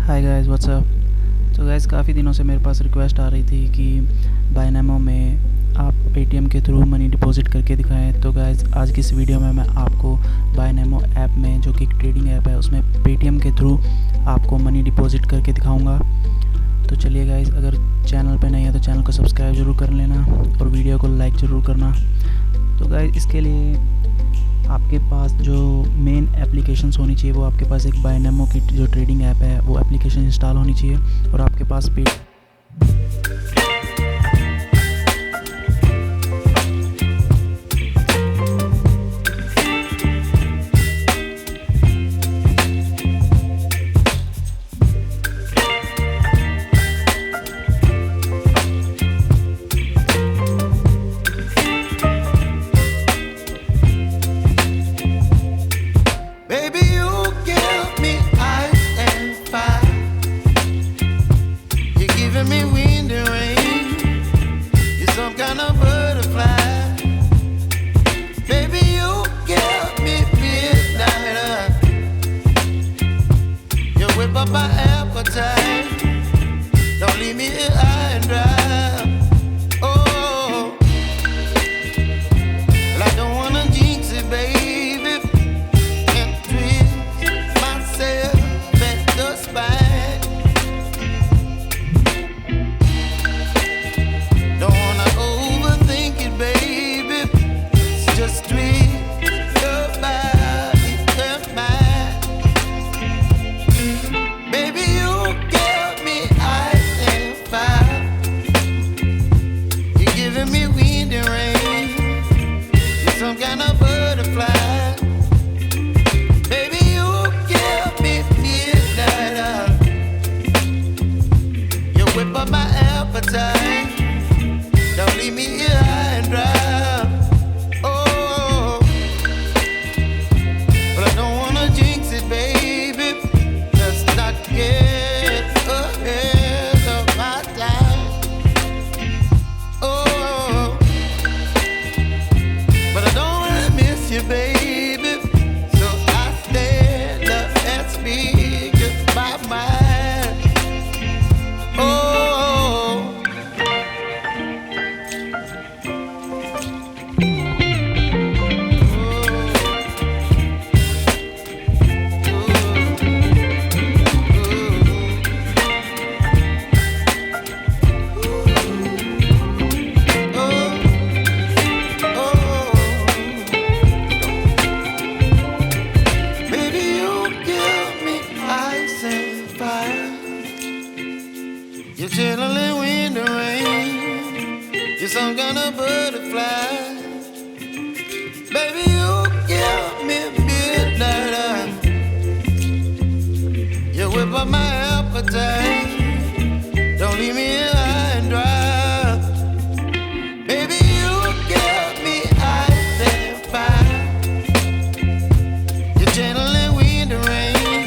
Hi guys what's up. तो guys काफ़ी दिनों से मेरे पास रिक्वेस्ट आ रही थी कि बाइनेमो में आप पेटीएम के थ्रू मनी डिपॉजिट करके दिखाएं। तो गाइस आज की इस वीडियो में मैं आपको बाइनेमो ऐप में, जो कि एक ट्रेडिंग ऐप है, उसमें पेटीएम के थ्रू आपको मनी डिपॉजिट करके दिखाऊंगा। तो चलिए गाइस, अगर चैनल पे नहीं है तो चैनल को सब्सक्राइब ज़रूर कर लेना और वीडियो को लाइक ज़रूर करना। तो गाइस इसके लिए आपके पास जो मेन एप्लीकेशंस होनी चाहिए, वो आपके पास एक बाइनेमो की जो ट्रेडिंग ऐप है वो एप्लीकेशन इंस्टॉल होनी चाहिए और आपके पास me wind and rain. You're some kind of butterfly. Baby, you give me midnight. You whip up my appetite. Don't leave me here high and dry. Oh, well, I don't wanna jinx it, baby, and twist myself at the spine. Don't leave me here high and dry. Oh, but I don't wanna jinx it, baby. Let's not get ahead of my time. Oh, but I don't wanna miss you, baby. So I stand up and speak just my mind. Oh. You're chilling wind and rain. You're some kind of butterfly. Baby, you give me midnight. You whip up my appetite. Don't leave me here high and dry. Baby, you give me ice and fire. You're channeling wind and rain.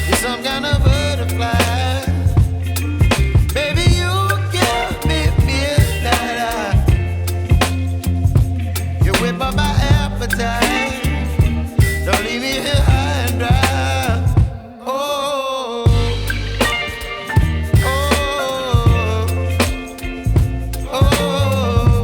You're some kind of butterfly. Don't leave me here high and dry. Oh, oh, oh, oh,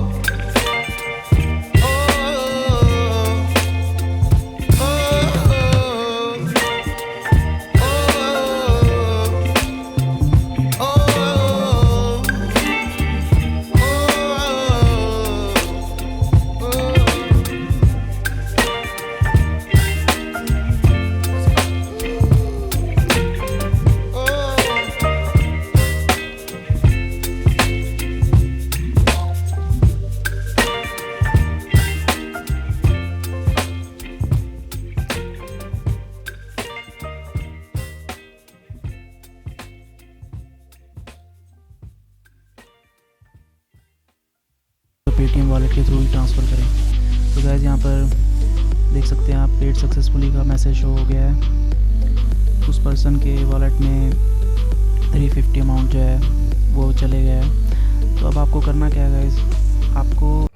Paytm wallet के through ही transfer करें। तो guys यहाँ पर देख सकते हैं आप, paid successfully का मैसेज शो हो गया है। उस पर्सन के वॉलेट में 350 अमाउंट जो है वो चले गया है। तो अब आपको करना क्या है गाइस, आपको